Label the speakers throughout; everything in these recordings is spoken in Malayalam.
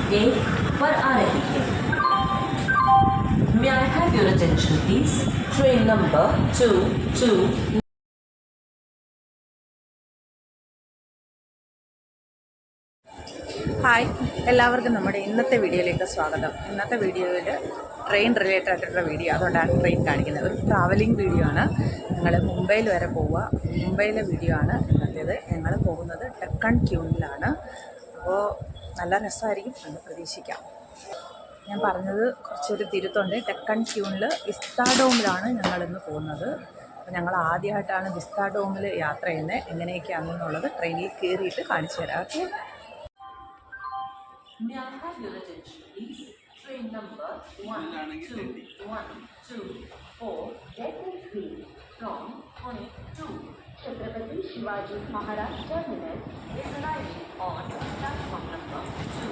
Speaker 1: 1 पर आ रही है। May I have your attention please? Train number 22.
Speaker 2: Hi, എല്ലാവർക്കും നമ്മുടെ ഇന്നത്തെ വീഡിയോയിലേക്ക് സ്വാഗതം. ഇന്നത്തെ വീഡിയോയിൽ ട്രെയിൻ റിലേറ്റഡ് ആയിട്ടുള്ള വീഡിയോ, അതുകൊണ്ടാണ് ട്രെയിൻ കാണിക്കുന്നത്. ഒരു ട്രാവലിംഗ് വീഡിയോ ആണ്. ഞങ്ങൾ മുംബൈയിൽ വരെ പോവുക. മുംബൈയിലെ വീഡിയോ ആണ് ഇന്നത്തേത്. ഞങ്ങൾ പോകുന്നത് ഡെക്കൺ ട്യൂണിലാണ്. അപ്പോൾ നല്ല രസമായിരിക്കും എന്ന് പ്രതീക്ഷിക്കാം. ഞാൻ പറഞ്ഞത് കുറച്ചൊരു തിരുത്തുണ്ട്. ഡെക്കൺ ട്യൂണിൽ വിസ്താഡോമിലാണ് ഞങ്ങളിന്ന് പോകുന്നത്. അപ്പോൾ ഞങ്ങൾ ആദ്യമായിട്ടാണ് വിസ്താഡോമിൽ യാത്ര ചെയ്യുന്നത്. എങ്ങനെയൊക്കെയാണെന്നുള്ളത് ട്രെയിനിൽ കയറിയിട്ട് കാണിച്ചു തരാം. Okay.
Speaker 1: May I have your attention please? Train number 1224 Deccan 3 from point 2 Chhatrapati Shivaji Maharaj Terminus is arriving on platform number 2.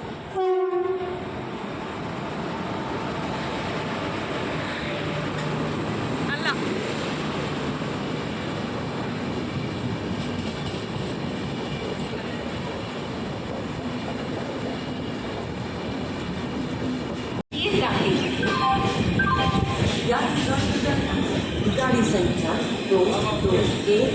Speaker 1: गाड़ी संख्या 2212।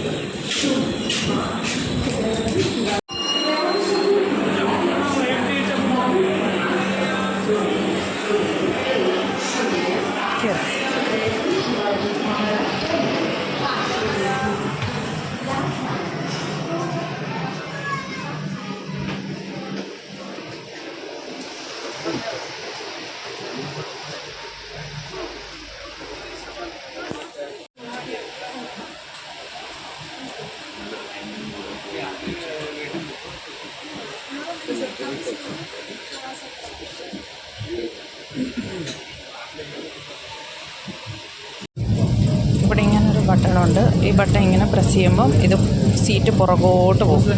Speaker 2: ഇവിടെ ഇങ്ങനൊരു ബട്ടണുണ്ട്. ഈ ബട്ടൺ ഇങ്ങനെ പ്രസ് ചെയ്യുമ്പം ഇത് സീറ്റ് പുറകോട്ട് പോകും.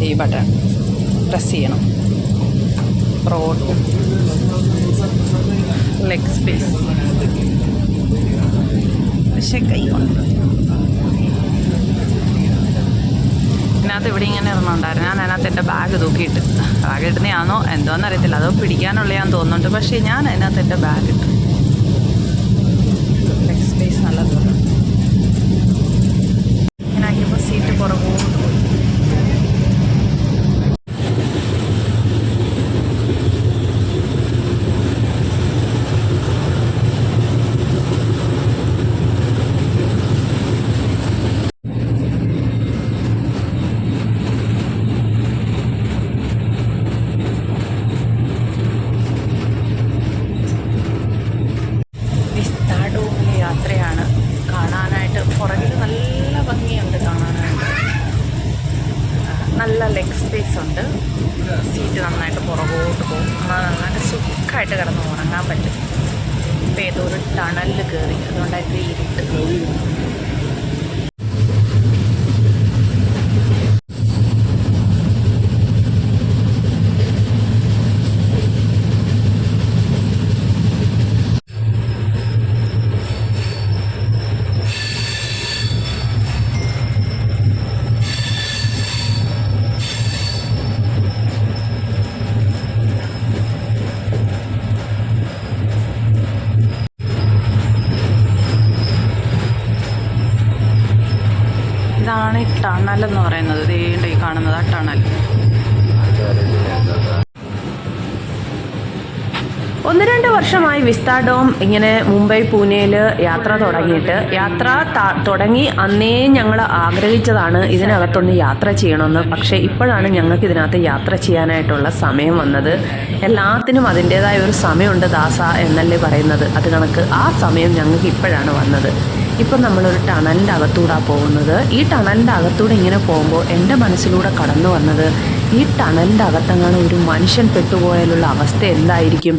Speaker 2: ഈ ബട്ടൺ പ്രസ് ചെയ്യണം, പുറകോട്ട് പോകും. ലെഗ് സ്പേസ് പക്ഷേ കൈ കൊണ്ട് ഇതിനകത്ത് ഇവിടെ ഇങ്ങനെ ഇറങ്ങുന്നുണ്ടായിരുന്നു. ഞാൻ അതിനകത്ത് എൻ്റെ ബാഗ് തൂക്കിയിട്ട്, ബാഗ് ഇടുന്നതാണോ എന്തോന്ന് അറിയത്തില്ല, അതോ പിടിക്കാനുള്ളതാന്ന് തോന്നുന്നുണ്ട്. പക്ഷേ ഞാൻ അതിനകത്ത് എൻ്റെ ബാഗ് ഇട്ടു. ലെഗ് സ്പേസ് നല്ലതുപോലെ ഇങ്ങനെ ആക്കിയപ്പോൾ സീറ്റ് പുറകോട്ട് പോയി. യാത്രയാണ്. കാണാനായിട്ട് പുറകിൽ നല്ല ഭംഗിയുണ്ട്. കാണാനായിട്ട് നല്ല ലെഗ് സ്പേസ് ഉണ്ട്. സീറ്റ് നന്നായിട്ട് പുറകോട്ട് പോകും. നന്നായിട്ട് സുഖമായിട്ട് കിടന്ന് ഉറങ്ങാൻ പറ്റും. ഇപ്പോൾ ഏതോ ഒരു ടണലിൽ കയറി, അതുകൊണ്ടായിട്ട് ഇരുട്ട്. ഇതാണ് ഈ ടണൽ എന്ന് പറയുന്നത്. ഇതേണ്ട ഈ കാണുന്നത് ആ ടണൽ.
Speaker 3: 1-2 വർഷമായി വിസ്താഡോം ഇങ്ങനെ മുംബൈ പൂനെയിൽ യാത്ര തുടങ്ങിയിട്ട്. യാത്ര തുടങ്ങി അന്നേ ഞങ്ങൾ ആഗ്രഹിച്ചതാണ് ഇതിനകത്തൊന്ന് യാത്ര ചെയ്യണമെന്ന്. പക്ഷേ ഇപ്പോഴാണ് ഞങ്ങൾക്ക് ഇതിനകത്ത് യാത്ര ചെയ്യാനായിട്ടുള്ള സമയം വന്നത്. എല്ലാത്തിനും അതിൻ്റേതായ ഒരു സമയമുണ്ട് ദാസ എന്നല്ലേ പറയുന്നത്. അത് കണക്ക് ആ സമയം ഞങ്ങൾക്ക് ഇപ്പോഴാണ് വന്നത്. ഇപ്പം നമ്മളൊരു ടണലിൻ്റെ അകത്തൂടാണ് പോകുന്നത്. ഈ ടണലിൻ്റെ അകത്തൂടെ ഇങ്ങനെ പോകുമ്പോൾ എൻ്റെ മനസ്സിലൂടെ കടന്നു വന്നത്, ഈ ടണലിൻ്റെ അകത്തെങ്ങാനും ഒരു മനുഷ്യൻ പെട്ടുപോയാലുള്ള അവസ്ഥ എന്തായിരിക്കും.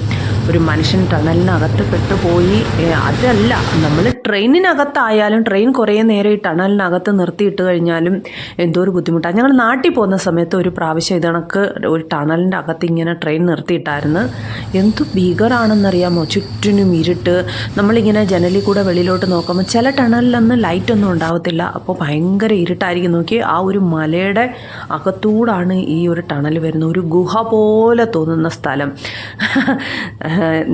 Speaker 3: ഒരു മനുഷ്യൻ ടണലിനകത്ത് പെട്ടുപോയി. അതല്ല, നമ്മൾ ട്രെയിനിനകത്തായാലും ട്രെയിൻ കുറേ നേരം ഈ ടണലിനകത്ത് നിർത്തിയിട്ട് കഴിഞ്ഞാലും എന്തോ ഒരു ബുദ്ധിമുട്ടാണ്. ഞങ്ങൾ നാട്ടിൽ പോകുന്ന സമയത്ത് ഒരു പ്രാവശ്യം ഇതണക്ക് ഒരു ടണലിൻ്റെ അകത്ത് ഇങ്ങനെ ട്രെയിൻ നിർത്തിയിട്ടായിരുന്നു. എന്ത് ഭീകരമാണെന്നറിയാമോ, ചുറ്റിനും ഇരുട്ട്. നമ്മളിങ്ങനെ ജനലിൽ കൂടെ വെളിയിലോട്ട് നോക്കുമ്പോൾ ചില ടണലിലൊന്നും ലൈറ്റൊന്നും ഉണ്ടാവത്തില്ല, അപ്പോൾ ഭയങ്കര ഇരുട്ടായിരിക്കും. നോക്കി ആ ഒരു മലയുടെ അകത്തൂടാണ് ഈ ഒരു ടണൽ വരുന്നത്, ഒരു ഗുഹ പോലെ തോന്നുന്ന സ്ഥലം.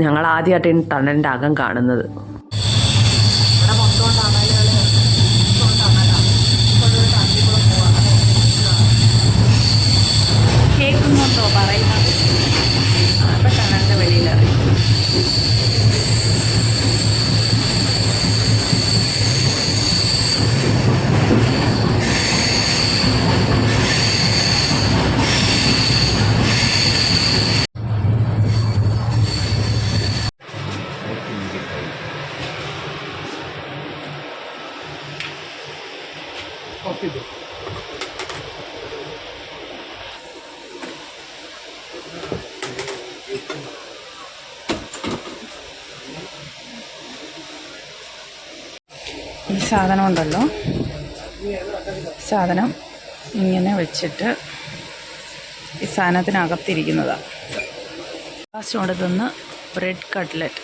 Speaker 3: ഞങ്ങൾ ആദ്യമായിട്ട് ഈ ടണലിൻ്റെ അകം കാണുന്നത്.
Speaker 2: കേൾക്കുന്നുണ്ടോ പറയുന്നത്? അപ്പം ടണലിൻ്റെ വെളിയിലറിയും. ഈ സാധനം ഉണ്ടല്ലോ, സാധനം ഇങ്ങനെ വെച്ചിട്ട് ഈ സാധനത്തിനകത്തിരിക്കുന്നതാണ്. ലാസ്റ്റ് കൊടുത്തുന്ന ബ്രെഡ് കട്ട്ലറ്റ്.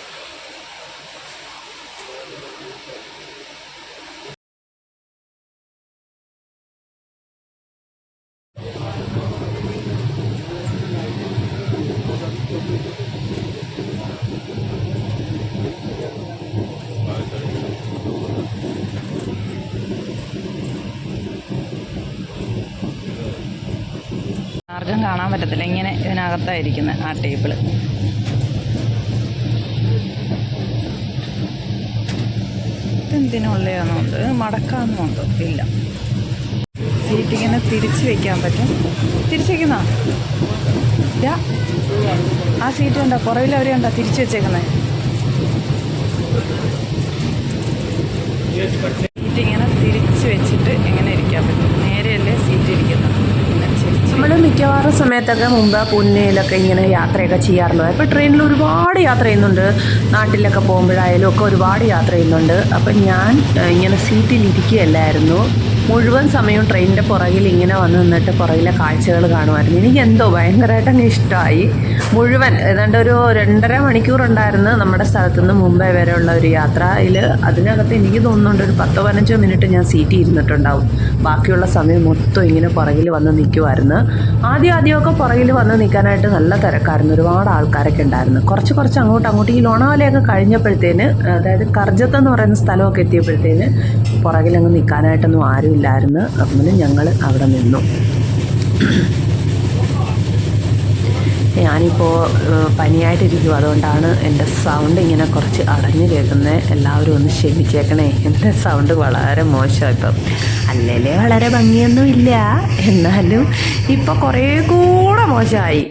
Speaker 2: ആർക്കും കാണാൻ പറ്റത്തില്ല, ഇങ്ങനെ ഇതിനകത്തായിരിക്കുന്നത് ആ ടേബിള്. ഇതെന്തിനുള്ളതാണെന്നുണ്ട്, മടക്കാമെന്നുണ്ടോ? ഇല്ല. സീറ്റ് ഇങ്ങനെ തിരിച്ച് വയ്ക്കാൻ പറ്റും. തിരിച്ച് വയ്ക്കുന്നോ? ഇല്ല. ആ സീറ്റ് ഉണ്ടോ, പുറകിൽ അവരുണ്ടോ തിരിച്ച് വെച്ചേക്കുന്നത്? സീറ്റ് ഇങ്ങനെ തിരിച്ച് വെച്ചിട്ട് എങ്ങനെ ഇരിക്കാൻ പറ്റും? നേരെയല്ലേ സീറ്റ് ഇരിക്കുന്നത്.
Speaker 3: നമ്മൾ മിക്കവാറും സമയത്തൊക്കെ മുമ്പ് പൂനെയിലൊക്കെ ഇങ്ങനെ യാത്രയൊക്കെ ചെയ്യാറുണ്ട്. ഇപ്പോൾ ട്രെയിനിൽ ഒരുപാട് യാത്ര ചെയ്യുന്നുണ്ട്, നാട്ടിലൊക്കെ പോകുമ്പോഴായാലും ഒക്കെ ഒരുപാട് യാത്ര ചെയ്യുന്നുണ്ട്. അപ്പം ഞാൻ ഇങ്ങനെ സീറ്റിലിരിക്കുകയല്ലായിരുന്നു, മുഴുവൻ സമയവും ട്രെയിനിൻ്റെ പുറകിൽ ഇങ്ങനെ വന്ന് നിന്നിട്ട് പുറകിലെ കാഴ്ചകൾ കാണുമായിരുന്നു. എനിക്കെന്തോ ഭയങ്കരമായിട്ട് അങ്ങ് ഇഷ്ടമായി. മുഴുവൻ ഏതാണ്ട് ഒരു 2.5 മണിക്കൂറുണ്ടായിരുന്നു നമ്മുടെ സ്ഥലത്തു നിന്ന് മുംബൈ വരെയുള്ള ഒരു യാത്രയിൽ. അതിനകത്ത് എനിക്ക് തോന്നുന്നുണ്ട് ഒരു 10-15 മിനിറ്റ് ഞാൻ സീറ്റിൽ ഇരുന്നിട്ടുണ്ടാവും. ബാക്കിയുള്ള സമയം മൊത്തം ഇങ്ങനെ പുറകിൽ വന്ന് നിൽക്കുമായിരുന്നു. ആദ്യമൊക്കെ പുറകിൽ വന്ന് നിൽക്കാനായിട്ട് നല്ല തിരക്കായിരുന്നു, ഒരുപാട് ആൾക്കാരൊക്കെ ഉണ്ടായിരുന്നു. കുറച്ച് അങ്ങോട്ട് ഈ ലോണാവാലയൊക്കെ കഴിഞ്ഞപ്പോഴത്തേന്, അതായത് കർജത്ത് എന്ന് പറയുന്ന സ്ഥലമൊക്കെ എത്തിയപ്പോഴത്തേന് പുറകിലങ്ങ് നിൽക്കാനായിട്ടൊന്നും ആരുമില്ലായിരുന്നു. അപ്പം ഞങ്ങൾ അവിടെ നിന്നു. ഞാനിപ്പോൾ പനിയായിട്ടിരിക്കും, അതുകൊണ്ടാണ് എൻ്റെ സൗണ്ട് ഇങ്ങനെ കുറച്ച് അടഞ്ഞു കേൾക്കുന്നത്. എല്ലാവരും ഒന്ന് ക്ഷമിച്ചേക്കണേ, എൻ്റെ സൗണ്ട് വളരെ മോശമാണ് ഇപ്പം. അല്ലേലേ വളരെ ഭംഗിയൊന്നുമില്ല, എന്നാലും ഇപ്പോൾ കുറേ കൂടെ മോശമായി.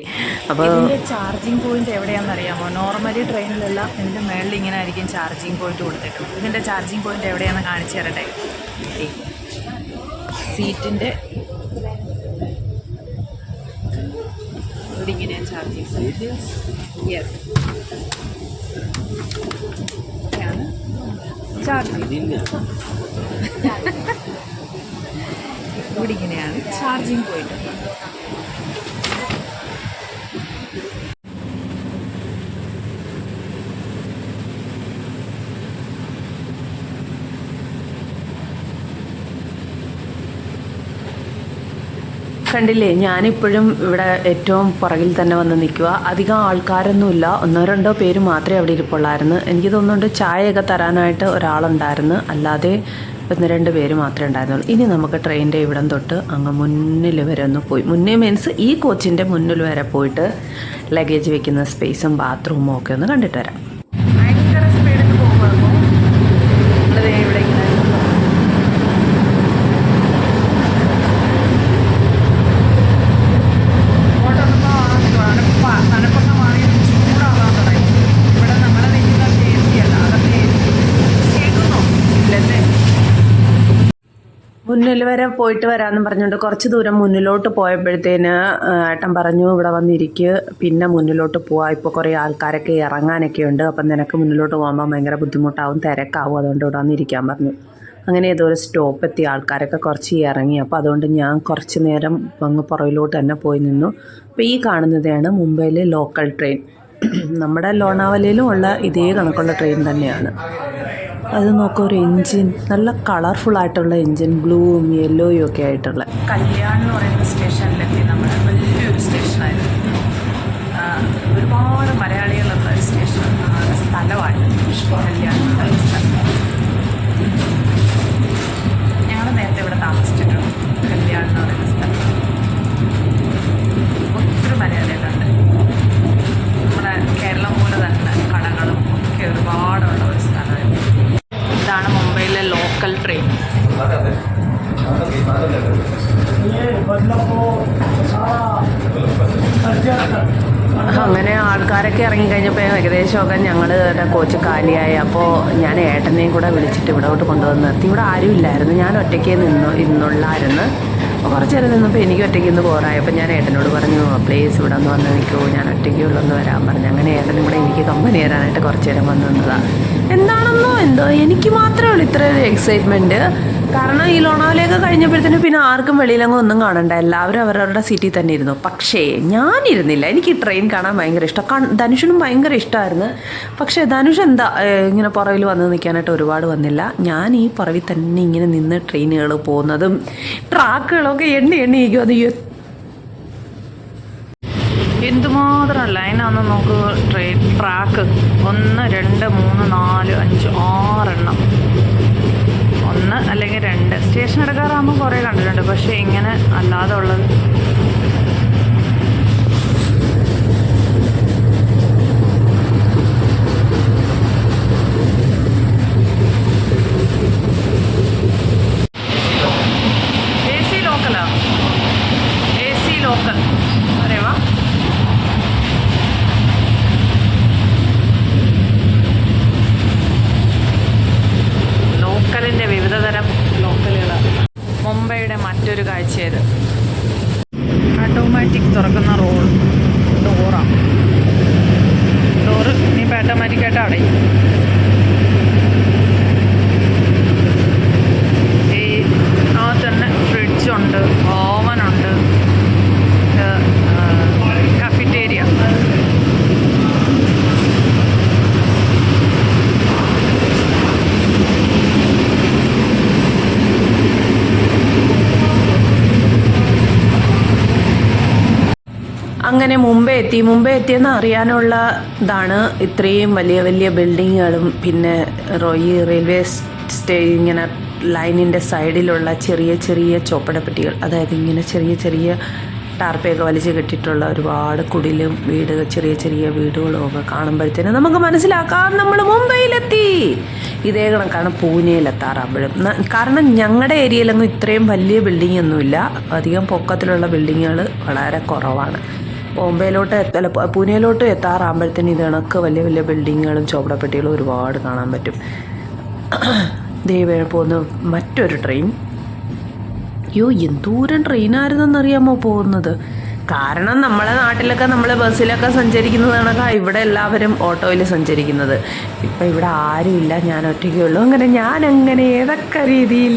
Speaker 3: അപ്പോൾ
Speaker 2: ഇതിൻ്റെ ചാർജിങ് പോയിന്റ് എവിടെയാണെന്ന് അറിയാമോ? നോർമലി ട്രെയിനിലെല്ലാം ഇതിൻ്റെ മേളിൽ ഇങ്ങനെ ആയിരിക്കും ചാർജിങ് പോയിന്റ് കൊടുത്തിട്ടുണ്ട്. ഇതിൻ്റെ ചാർജിങ് പോയിന്റ് എവിടെയാണെന്ന് കാണിച്ചു തരട്ടെ. സീറ്റിൻ്റെ ഇവിടെ ഇങ്ങനെയാണ് ചാർജിങ് പോയിന്റ്. യെസ്, ചാർജിങ് ഇവിടെ ഇങ്ങനെയാണ് ചാർജിങ് പോയിന്റ്.
Speaker 3: കണ്ടില്ലേ, ഞാനിപ്പോഴും ഇവിടെ ഏറ്റവും പുറകിൽ തന്നെ വന്ന് നിൽക്കുക. അധികം ആൾക്കാരൊന്നുമില്ല, 1-2 പേര് മാത്രമേ അവിടെ ഇരിപ്പുള്ളായിരുന്നു. എനിക്ക് തോന്നുന്നുണ്ട് ചായയൊക്കെ തരാനായിട്ട് ഒരാളുണ്ടായിരുന്നു, അല്ലാതെ 1-2 പേര് മാത്രമേ ഉണ്ടായിരുന്നുള്ളൂ. ഇനി നമുക്ക് ട്രെയിനിൻ്റെ ഇവിടം തൊട്ട് അങ്ങ് മുന്നിൽ വരെ ഒന്ന് പോയി, മുന്നേ മീൻസ് ഈ കോച്ചിൻ്റെ മുന്നിൽ വരെ പോയിട്ട് ലഗേജ് വെക്കുന്ന സ്പേസും ബാത്റൂമും ഒക്കെ ഒന്ന് കണ്ടിട്ട് വരാം.
Speaker 2: ഭയങ്കര സ്പീഡിൽ പോകുമ്പോൾ ഇവിടെ ഇങ്ങനെ തണുപ്പൊക്കെ മാറി ചൂടാകാൻ തുടങ്ങി. ഇവിടെ നമ്മൾ നിൽക്കുന്നത് AC അല്ല, അകത്ത് AC കേൾക്കുന്നോ? ഇല്ലല്ലേ?
Speaker 3: മുന്നിൽ വരെ പോയിട്ട് വരാമെന്ന് പറഞ്ഞുകൊണ്ട് കുറച്ച് ദൂരം മുന്നിലോട്ട് പോയപ്പോഴത്തേന് ഏട്ടൻ പറഞ്ഞു ഇവിടെ വന്നിരിക്കുക, പിന്നെ മുന്നിലോട്ട് പോവാം, ഇപ്പോൾ കുറേ ആൾക്കാരൊക്കെ ഇറങ്ങാനൊക്കെ ഉണ്ട്, അപ്പം നിനക്ക് മുന്നിലോട്ട് പോകുമ്പോൾ ഭയങ്കര ബുദ്ധിമുട്ടാവും, തിരക്കാവും, അതുകൊണ്ട് ഇവിടെ വന്നിരിക്കാൻ പറഞ്ഞു. അങ്ങനെ ഏതോ ഒരു സ്റ്റോപ്പ് എത്തി, ആൾക്കാരൊക്കെ കുറച്ച് ഇറങ്ങി. അപ്പോൾ അതുകൊണ്ട് ഞാൻ കുറച്ച് നേരം അങ്ങ് പുറകിലോട്ട് തന്നെ പോയി നിന്നു. അപ്പോൾ ഈ കാണുന്നതാണ് മുംബൈയിലെ ലോക്കൽ ട്രെയിൻ. നമ്മുടെ ലോണാവലയിലും ഉള്ള ഇതേ കണക്കുള്ള ട്രെയിൻ തന്നെയാണ്. അത് നോക്കുക, ഒരു എൻജിൻ, നല്ല കളർഫുള്ളായിട്ടുള്ള എൻജിൻ, ബ്ലൂവും യെല്ലോയും ഒക്കെ ആയിട്ടുള്ള.
Speaker 2: കല്യാൺ എന്ന് പറയുന്ന സ്റ്റേഷനിലെത്തി. നമ്മൾ വലിയൊരു സ്റ്റേഷനായിരുന്നു, ഒരുപാട് മലയാളികളുള്ള ഒരു സ്റ്റേഷൻ സ്ഥലമാണ് കല്യാൺ എന്ന് പറയുന്ന സ്ഥലം. ഞങ്ങൾ നേരത്തെ ഇവിടെ താമസിച്ചിട്ടുണ്ട്, കല്യാൺ എന്ന് പറയുന്ന സ്ഥലം. ഒത്തിരി മലയാളികളുണ്ട്. നമ്മുടെ കേരളം പോലെ തന്നെ കടകളും ഒക്കെ ഒരുപാടുള്ള ഒരു സ്ഥലമായിരുന്നു. ഇതാണ് മുംബൈയിലെ ലോക്കൽ ട്രെയിൻ.
Speaker 3: അങ്ങനെ ആൾക്കാരൊക്കെ ഇറങ്ങിക്കഴിഞ്ഞപ്പോൾ ഏകദേശമൊക്കെ ഞങ്ങളുടെ കോച്ച് കാലിയായി. അപ്പോൾ ഞാൻ ഏട്ടനെയും കൂടെ വിളിച്ചിട്ട് ഇവിടോട്ട് കൊണ്ടുവന്ന് നിർത്തി. ഇവിടെ ആരും ഇല്ലായിരുന്നു, ഞാൻ ഒറ്റയ്ക്ക് ഇരുന്നുള്ളായിരുന്നു. അപ്പോൾ കുറച്ച് നേരം നിന്നപ്പോൾ എനിക്ക് ഒറ്റയ്ക്ക് ഇന്ന് ബോറായി. അപ്പോൾ ഞാൻ ഏട്ടനോട് പറഞ്ഞു, പ്ലീസ് ഇവിടെ ഒന്ന് വന്ന് നിൽക്കുമോ, ഞാൻ ഒറ്റയ്ക്ക് ഉള്ളൊന്ന് വരാൻ പറഞ്ഞു. അങ്ങനെ ഏട്ടനും കൂടെ എനിക്ക് കമ്പനി തരാനായിട്ട് കുറച്ച് നേരം വന്ന് നിന്നതാണ്. എന്താണെന്നോ എന്തോ എനിക്ക് മാത്രമേ ഉള്ളൂ ഇത്ര ഒരു എക്സൈറ്റ്മെൻറ്റ്. കാരണം ഈ ലോണാവലയൊക്കെ കഴിഞ്ഞപ്പോഴത്തേനും പിന്നെ ആർക്കും വെളിയിലങ്ങും ഒന്നും കാണണ്ട, എല്ലാവരും അവരവരുടെ സീറ്റിൽ തന്നെ ഇരുന്നു. പക്ഷേ ഞാനിരുന്നില്ല, എനിക്ക് ട്രെയിൻ കാണാൻ ഭയങ്കര ഇഷ്ടം. ധനുഷിനും ഭയങ്കര ഇഷ്ടമായിരുന്നു. പക്ഷേ ധനുഷ് എന്താ ഇങ്ങനെ പുറകിൽ വന്ന് നിൽക്കാനായിട്ട് ഒരുപാട് വന്നില്ല. ഞാൻ ഈ പുറകിൽ തന്നെ ഇങ്ങനെ നിന്ന് ട്രെയിനുകൾ പോകുന്നതും ട്രാക്കുകളൊക്കെ എണ്ണി ഇരിക്കും. അത്
Speaker 2: എന്തുമാത്രം ലൈനാണെന്ന് നോക്ക്. ട്രെയിൻ ട്രാക്ക് 1, 2, 3, 4, 5, 6 എണ്ണം. 1 അല്ലെങ്കിൽ 2 സ്റ്റേഷൻ എടുക്കാറാകുമ്പോൾ കുറേ കണ്ടിട്ടുണ്ട്. പക്ഷേ ഇങ്ങനെ അല്ലാതെ ഉള്ളത് AC ലോക്കലാ. AC ലോക്കൽ അറിയാവാ. ലോക്കലിൻ്റെ വിവിധ തരം ലോക്കലുകളാണ്. മുംബൈയുടെ മറ്റൊരു കാഴ്ചയത് ഓട്ടോമാറ്റിക് തുറക്കുന്ന ഡോറാണ്. ഡോറ് ഇനിയിപ്പോൾ ഓട്ടോമാറ്റിക്കായിട്ട് അടയും. ഈ ആ തന്നെ ഫ്രിഡ്ജുണ്ട്, ഓവനുണ്ട്, കഫറ്റേരിയ.
Speaker 3: അങ്ങനെ മുംബൈ എത്തിയെന്ന് അറിയാനുള്ള ഇതാണ് ഇത്രയും വലിയ വലിയ ബിൽഡിങ്ങുകളും പിന്നെ ഈ റെയിൽവേ ഇങ്ങനെ ലൈനിൻ്റെ സൈഡിലുള്ള ചെറിയ ചെറിയ ചോപ്പടപ്പെട്ടികൾ, അതായത് ഇങ്ങനെ ചെറിയ ചെറിയ ടാർപ്പയൊക്കെ വലിച്ച് കെട്ടിയിട്ടുള്ള ഒരുപാട് കുടിലും ചെറിയ ചെറിയ വീടുകളും ഒക്കെ കാണുമ്പോഴത്തേനും നമുക്ക് മനസ്സിലാക്കാം നമ്മൾ മുംബൈയിലെത്തി. ഇതേ കണക്കാണ് പൂനെയിലെത്താറാകുമ്പോഴും. കാരണം ഞങ്ങളുടെ ഏരിയയിലൊന്നും ഇത്രയും വലിയ ബിൽഡിംഗ് ഒന്നുമില്ല, അധികം പൊക്കത്തിലുള്ള ബിൽഡിങ്ങുകൾ വളരെ കുറവാണ്. പൂനെയിലോട്ട് എത്താറാകുമ്പോഴത്തേനും ഇത് കണക്ക് വലിയ വലിയ ബിൽഡിങ്ങുകളും ചോപ്പടപ്പെട്ടികളും ഒരുപാട് കാണാൻ പറ്റും. ദൈവം പോകുന്ന മറ്റൊരു ട്രെയിൻ. എന്തോരം ട്രെയിനായിരുന്നെന്നറിയാമോ പോകുന്നത്. കാരണം നമ്മളെ നാട്ടിലൊക്കെ നമ്മൾ ബസ്സിലൊക്കെ സഞ്ചരിക്കുന്നത് കണക്കാ ഇവിടെ എല്ലാവരും ഓട്ടോയിൽ സഞ്ചരിക്കുന്നത്. ഇപ്പം ഇവിടെ ആരുമില്ല, ഞാൻ ഒറ്റയ്ക്കുള്ളൂ. അങ്ങനെ ഏതൊക്കെ രീതിയിൽ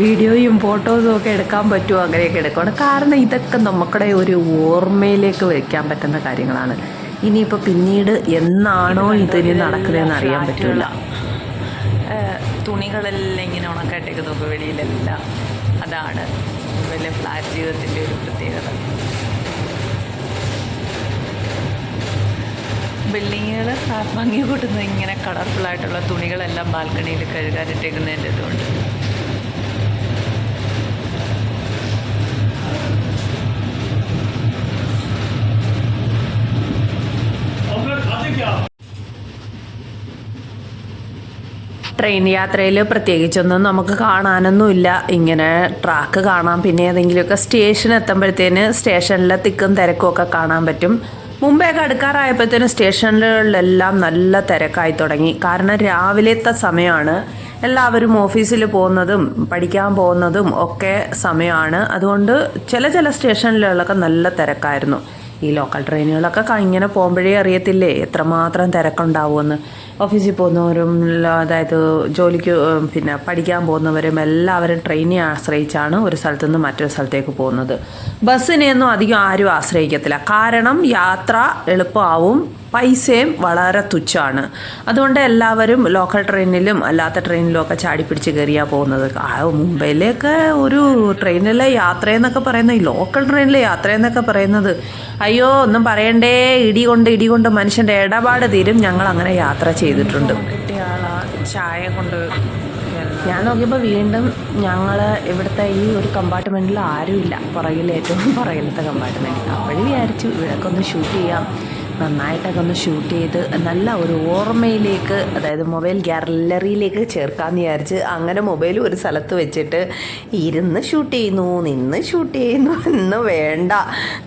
Speaker 3: വീഡിയോയും ഫോട്ടോസും ഒക്കെ എടുക്കാൻ പറ്റുമോ അങ്ങനെയൊക്കെ എടുക്കണം. കാരണം ഇതൊക്കെ നമുക്കുടെ ഒരു ഓർമ്മയിലേക്ക് വയ്ക്കാൻ പറ്റുന്ന കാര്യങ്ങളാണ്. ഇനിയിപ്പോൾ പിന്നീട് എന്നാണോ ഇതിന് നടക്കുന്നതെന്ന് അറിയാൻ പറ്റില്ല.
Speaker 2: തുണികളെല്ലാം ഇങ്ങനെ ഉണക്കായിട്ടേക്ക് നോക്കുക വെളിയിലെല്ലാം. അതാണ് വലിയ ഫ്ലാറ്റ് ജീവിതത്തിൻ്റെ ഒരു പ്രത്യേകത. ബിൽഡിങ്ങുകൾ ഭംഗി കൂട്ടുന്ന ഇങ്ങനെ കളർഫുള്ളായിട്ടുള്ള തുണികളെല്ലാം ബാൽക്കണിയിൽ കഴുകാനിട്ടേക്കുന്നതിൻ്റെ ഇതുകൊണ്ട്.
Speaker 3: ട്രെയിൻ യാത്രയിൽ പ്രത്യേകിച്ചൊന്നും നമുക്ക് കാണാനൊന്നുമില്ല. ഇങ്ങനെ ട്രാക്ക് കാണാം, പിന്നെ ഏതെങ്കിലുമൊക്കെ സ്റ്റേഷൻ എത്തുമ്പോഴത്തേന് സ്റ്റേഷനിലെ തിക്കും തിരക്കും ഒക്കെ കാണാൻ പറ്റും. മുമ്പൊക്കെ അടുക്കാറായപ്പോഴത്തേനും സ്റ്റേഷനുകളിലെല്ലാം നല്ല തിരക്കായി തുടങ്ങി. കാരണം രാവിലത്തെ സമയമാണ്. എല്ലാവരും ഓഫീസിൽ പോകുന്നതും പഠിക്കാൻ പോകുന്നതും ഒക്കെ സമയമാണ്. അതുകൊണ്ട് ചില സ്റ്റേഷനിലൊക്കെ നല്ല തിരക്കായിരുന്നു. ഈ ലോക്കൽ ട്രെയിനുകളൊക്കെ ഇങ്ങനെ പോകുമ്പോഴേ അറിയത്തില്ലേ എത്രമാത്രം തിരക്കുണ്ടാവുമെന്ന്. ഓഫീസിൽ പോകുന്നവരും അതായത് ജോലിക്ക് പിന്നെ പഠിക്കാൻ പോകുന്നവരും എല്ലാവരും ട്രെയിനെ ആശ്രയിച്ചാണ് ഒരു സ്ഥലത്തു നിന്ന് മറ്റൊരു സ്ഥലത്തേക്ക് പോകുന്നത്. ബസ്സിനെയൊന്നും അധികം ആരും ആശ്രയിക്കത്തില്ല. കാരണം യാത്ര എളുപ്പമാവും, പൈസയും വളരെ തുച്ഛമാണ്. അതുകൊണ്ട് എല്ലാവരും ലോക്കൽ ട്രെയിനിലും അല്ലാത്ത ട്രെയിനിലും ഒക്കെ ചാടി പിടിച്ച് കയറിയാണ് പോകുന്നത്. മുംബൈയിലേക്ക് ഒരു ട്രെയിനിലെ യാത്രയെന്നൊക്കെ പറയുന്നത്, ഈ ലോക്കൽ ട്രെയിനിലെ യാത്രയെന്നൊക്കെ പറയുന്നത് അയ്യോ ഒന്നും പറയണ്ടേ, ഇടി കൊണ്ട് മനുഷ്യൻ്റെ ഇടപാട് തീരും. ഞങ്ങൾ അങ്ങനെ യാത്ര ചെയ്തിട്ടുണ്ട്.
Speaker 2: കിട്ടിയ ആളാ ചായ കൊണ്ട്
Speaker 3: ഞാൻ നോക്കിയപ്പോൾ വീണ്ടും ഞങ്ങൾ ഇവിടുത്തെ ഈ ഒരു കമ്പാർട്ട്മെൻറ്റിൽ ആരുമില്ല, ഏറ്റവും പുറകിലത്തെ കമ്പാർട്ട്മെൻറ്റിൽ. അപ്പോഴും വിചാരിച്ചു ഇവിടെയൊക്കെ ഒന്ന് ഷൂട്ട് ചെയ്യാം, നന്നായിട്ടൊക്കെ ഒന്ന് ഷൂട്ട് ചെയ്ത് നല്ല ഒരു ഓർമ്മയിലേക്ക്, അതായത് മൊബൈൽ ഗാലറിയിലേക്ക് ചേർക്കാമെന്ന് വിചാരിച്ച് അങ്ങനെ മൊബൈൽ ഒരു സ്ഥലത്ത് വെച്ചിട്ട് ഇരുന്ന് ഷൂട്ട് ചെയ്യുന്നു, നിന്ന് ഷൂട്ട് ചെയ്യുന്നു. ഇന്ന് വേണ്ട,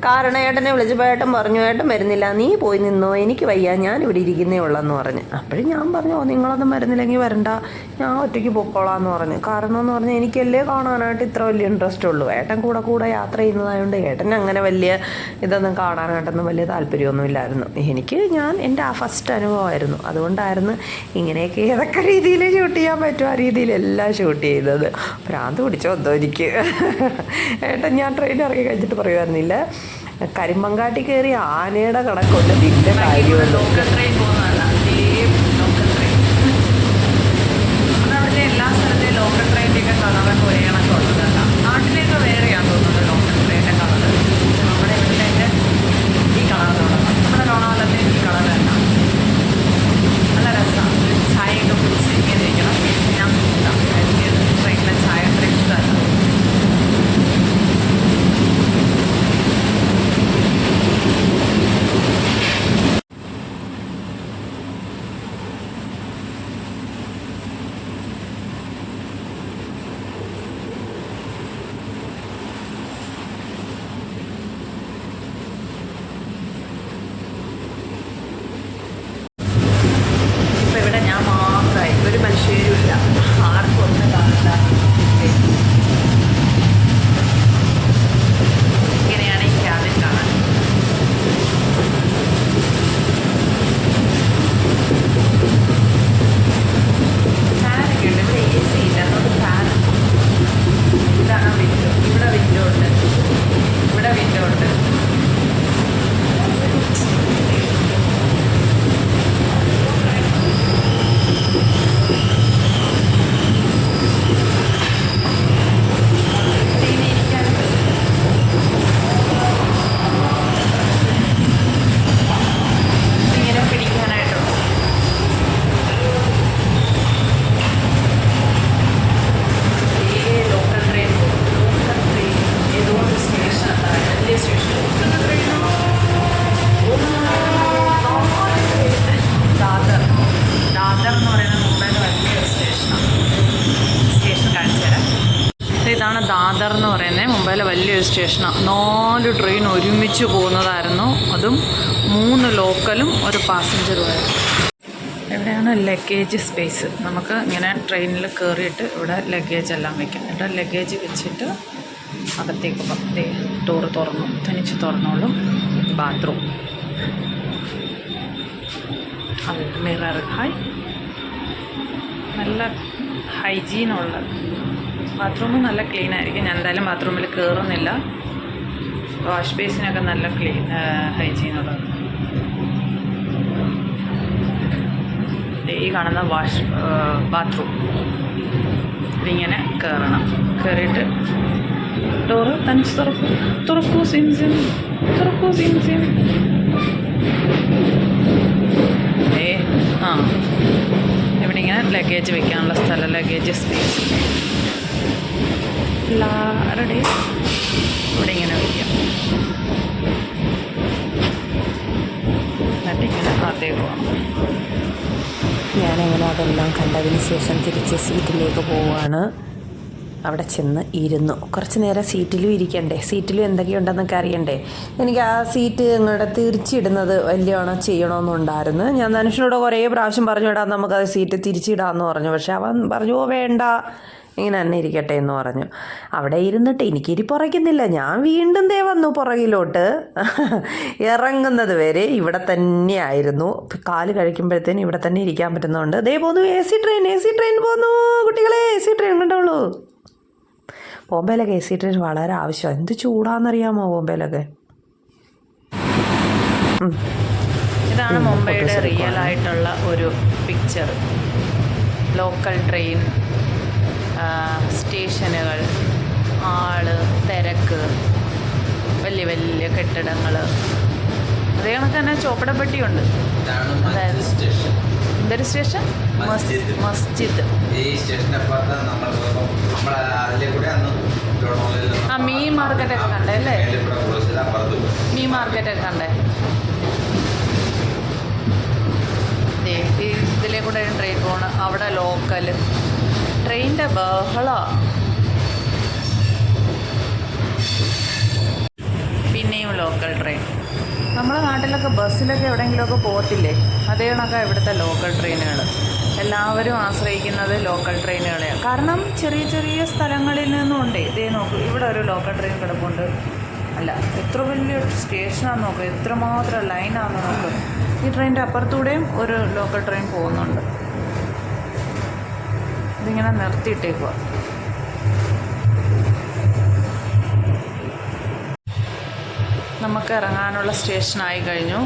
Speaker 3: കാരണം ഏട്ടനെ വിളിച്ചപ്പോൾ ഏട്ടൻ പറഞ്ഞു ഏട്ടൻ വരുന്നില്ല, നീ പോയി നിന്നോ, എനിക്ക് വയ്യ, ഞാൻ ഇവിടെ ഇരിക്കുന്നേ ഉള്ളെന്ന് പറഞ്ഞ്. അപ്പോഴും ഞാൻ പറഞ്ഞു നിങ്ങളൊന്നും വരുന്നില്ലെങ്കിൽ വരണ്ട, ഞാൻ ഒറ്റയ്ക്ക് പൊക്കോളാന്ന് പറഞ്ഞു. കാരണം എന്ന് പറഞ്ഞാൽ എനിക്കല്ലേ കാണാനായിട്ട് ഇത്ര വലിയ ഇൻട്രസ്റ്റ് ഉള്ളൂ. ഏട്ടൻ കൂടെ യാത്ര ചെയ്യുന്നതായതുകൊണ്ട് ഏട്ടൻ അങ്ങനെ വലിയ ഇതൊന്നും കാണാനായിട്ടൊന്നും വലിയ താല്പര്യമൊന്നുമില്ലായിരുന്നു. ഞാൻ എൻ്റെ ഫസ്റ്റ് അനുഭവമായിരുന്നു. അതുകൊണ്ടായിരുന്നു ഇങ്ങനെയൊക്കെ ഏതൊക്കെ രീതിയിൽ ഷൂട്ട് ചെയ്യാൻ പറ്റും ആ രീതിയിലെല്ലാം ഷൂട്ട് ചെയ്തത്. ഭ്രാന്ത് പിടിച്ചോ എന്തോ എനിക്ക്. ഏട്ടൻ ഞാൻ ട്രെയിൻ ഇറങ്ങി കഴിച്ചിട്ട് പറയുമായിരുന്നില്ല, കരിമ്പങ്കാട്ടി കയറി ആനയുടെ കണക്കുണ്ട് ഇതിൻ്റെ കാര്യമല്ലോ.
Speaker 2: ലോക്കൽ ട്രെയിൻ പോകുന്നതല്ല, ലോക്കൽ ട്രെയിൻ അതവിടുത്തെ എല്ലാ സ്ഥലത്തെയും ലോക്കൽ ട്രെയിനിൻ്റെയൊക്കെ കളറൊക്കെ ഒരേ കണക്കുള്ളതല്ല. നാട്ടിലേക്ക് വേറെയാണെന്ന് തോന്നുന്നത് ലോക്കൽ ട്രെയിനിൻ്റെ കളറ്. നമ്മുടെ ഇവിടുത്തെ ഈ കളറിലുള്ള നമ്മുടെ ലോണാവലത്തെ ഈ കളർ തന്നെ നല്ല രസമാണ്. ചായയൊക്കെ കുടിച്ച് ഇങ്ങനെ ഇരിക്കണം. ഞാൻ ട്രെയിനിലെ ചായ അത്ര ഇഷ്ടമല്ല. ഒരു മനുഷ്യരുമില്ല, ആർക്കും ഒന്നും കാണില്ല. ഇങ്ങനെയാണ് ഈ ക്യാബിൻ കാണാൻ. ഫാനൊക്കെ ഉണ്ട്, ഇവിടെ AC ഇല്ല, അതുകൊണ്ട് ഫാൻ. ഇതാണ് വിൻഡോ, ഇവിടെ വിൻഡോ ഉണ്ട്, ഇവിടെ വിൻഡോ ഉണ്ട്. ഇതാണ് ദാദർ എന്ന് പറയുന്നത്, മുംബൈയിലെ വലിയൊരു സ്റ്റേഷനാണ്. 4 ട്രെയിൻ ഒരുമിച്ച് പോകുന്നതായിരുന്നു. അതും 3 ലോക്കലും ഒരു പാസഞ്ചറുമായിരുന്നു. എവിടെയാണ് ലഗേജ് സ്പേസ്. നമുക്ക് ഇങ്ങനെ ട്രെയിനിൽ കയറിയിട്ട് ഇവിടെ ലഗേജ് എല്ലാം വയ്ക്കാം. ഇവിടെ ലഗേജ് വെച്ചിട്ട് അകത്തേക്ക് ഡോറ് തുറന്നു, തനിച്ച് തുറന്നോളും. ബാത്റൂം, അത് മിറർ, നല്ല ഹൈജീനുള്ള ബാത്റൂം, നല്ല ക്ലീൻ ആയിരിക്കും. ഞാൻ എന്തായാലും ബാത്റൂമിൽ കയറുന്നില്ല. വാഷ് ബേസിനൊക്കെ നല്ല ഹൈജീനുള്ളത്. ഈ കാണുന്ന ബാത്റൂം, ഇതിങ്ങനെ കയറണം. കയറിയിട്ട് ഡോറ് തനിച്ച് തുറക്കൂ സിം തുറക്കൂ സിം. ഇവിടെ ഇങ്ങനെ ലഗേജ് വെക്കാനുള്ള സ്ഥലം, ലഗേജ് സ്പേസ് എല്ലാവരുടെയും ഇവിടെ ഇങ്ങനെ വയ്ക്കാം. എന്നിട്ടിങ്ങനെ അകത്തേക്ക് പോകണം.
Speaker 3: ഞാനങ്ങനെ അതെല്ലാം കണ്ടതിന് ശേഷം തിരിച്ച് സീറ്റിലേക്ക് പോവുകയാണ്. അവിടെ ചെന്ന് ഇരുന്നു. കുറച്ച് നേരം സീറ്റിലും ഇരിക്കണ്ടേ, സീറ്റിലും എന്തൊക്കെയുണ്ടെന്നൊക്കെ അറിയണ്ടേ. എനിക്ക് ആ സീറ്റ് ഇങ്ങോട്ട് തിരിച്ചിടുന്നത് വലിയവണ്ണം ചെയ്യണമെന്നുണ്ടായിരുന്നു. ഞാൻ ധനുഷിനോട് കുറേ പ്രാവശ്യം പറഞ്ഞു, ഇടാം നമുക്കത് സീറ്റ് തിരിച്ചിടാമെന്ന് പറഞ്ഞു. പക്ഷെ അവൻ പറഞ്ഞു, ഓ വേണ്ട, ഇങ്ങനെ തന്നെ ഇരിക്കട്ടെ എന്ന് പറഞ്ഞു. അവിടെ ഇരുന്നിട്ട് എനിക്കിരിപ്പുറയ്ക്കുന്നില്ല. ഞാൻ വീണ്ടും വന്നു പുറകിലോട്ട്. ഇറങ്ങുന്നത് വരെ ഇവിടെ തന്നെ ആയിരുന്നു. കാല് കഴിക്കുമ്പോഴത്തേനും ഇവിടെ തന്നെ ഇരിക്കാൻ പറ്റുന്നതുകൊണ്ട് പോന്നു. AC ട്രെയിൻ പോന്നു കുട്ടികളെ. AC ട്രെയിൻ കണ്ടോളൂ. ബോംബെയിലൊക്കെ AC ട്രെയിൻ വളരെ ആവശ്യമാണ്. എന്ത് ചൂടാണെന്നറിയാമോ ബോംബെയിലൊക്കെ.
Speaker 2: ഇതാണ് മുംബൈയുടെ റിയൽ ആയിട്ടുള്ള ഒരു പിക്ചർ. ലോക്കൽ ട്രെയിൻ, സ്റ്റേഷനുകൾ, ആള്, തിരക്ക്, വലിയ വലിയ കെട്ടിടങ്ങൾ. അതേ കണക്ക് തന്നെ ചോപ്പടപ്പെട്ടിയുണ്ട്. അതായത് എന്തൊരു സ്റ്റേഷൻ? മസ്ജിദ്. ആ മീൻ മാർക്കറ്റൊക്കെ കണ്ടേ അല്ലേ? മീൻ മാർക്കറ്റൊക്കെ കണ്ടേ? ഇതിലെ കൂടെ ട്രെയിൻ പോകണം. അവിടെ ലോക്കൽ ട്രെയിനിൻ്റെ ബഹളമാണ്. പിന്നെയും ലോക്കൽ ട്രെയിൻ. നമ്മുടെ നാട്ടിലൊക്കെ ബസ്സിലൊക്കെ എവിടെയെങ്കിലുമൊക്കെ പോകത്തില്ലേ, അതേ കണക്കാണ് ഇവിടുത്തെ ലോക്കൽ ട്രെയിനുകൾ. എല്ലാവരും ആശ്രയിക്കുന്നത് ലോക്കൽ ട്രെയിനുകളെയാണ്. കാരണം ചെറിയ ചെറിയ സ്ഥലങ്ങളിൽ നിന്നുണ്ട്. ഇതേ നോക്കൂ, ഇവിടെ ഒരു ലോക്കൽ ട്രെയിൻ കിടപ്പുണ്ട്. അല്ല, എത്ര വലിയ സ്റ്റേഷനാണെന്ന് നോക്കുക, എത്രമാത്രം ലൈനാണെന്ന് നോക്കുക. ഈ ട്രെയിനിൻ്റെ അപ്പുറത്തൂടെയും ഒരു ലോക്കൽ ട്രെയിൻ പോകുന്നുണ്ട്. ഇതിങ്ങനെ നിർത്തിയിട്ടേക്കുക. നമുക്ക് ഇറങ്ങാനുള്ള സ്റ്റേഷനായി കഴിഞ്ഞു.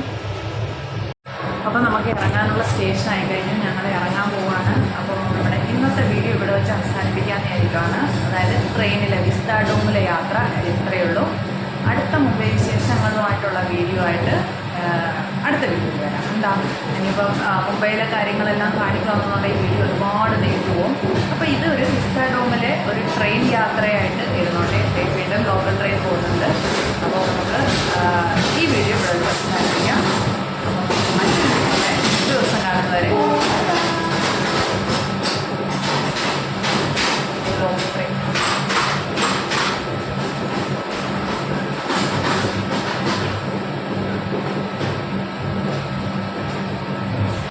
Speaker 2: അപ്പോൾ നമുക്ക് ഇറങ്ങാനുള്ള സ്റ്റേഷനായി കഴിഞ്ഞു. ഞങ്ങൾ ഇറങ്ങാൻ പോവാണ്. അപ്പോൾ നമ്മുടെ ഇന്നത്തെ വീഡിയോ ഇവിടെ വെച്ച് അവസാനിപ്പിക്കാമെന്നായിരിക്കുകയാണ്. അതായത് ട്രെയിനിലെ വിസ്താഡോമിലെ യാത്ര ഇത്രയേ ഉള്ളൂ. അടുത്ത മുംബൈ വിശേഷങ്ങളുമായിട്ടുള്ള വീഡിയോ ആയിട്ട് അടുത്ത വീഡിയോയിൽ വരാം. എന്താ ഇനിയിപ്പം മുംബൈയിലെ കാര്യങ്ങളെല്ലാം കാണിക്കാമെന്നുള്ള ഈ വീഡിയോ ഒരുപാട് നീണ്ടുപോകും. അപ്പോൾ ഇതൊരു വിസ്താഡോമിലെ ഒരു ട്രെയിൻ യാത്രയായിട്ട് ഇരുന്നോട്ടെ. വീണ്ടും ലോക്കൽ ട്രെയിൻ പോകുന്നുണ്ട്. അപ്പോൾ നമുക്ക് ഈ വീഡിയോ ഇവിടെ അവസാനിപ്പിക്കാം. അപ്പോൾ മറ്റൊരു ദിവസം കാണുന്നവരെ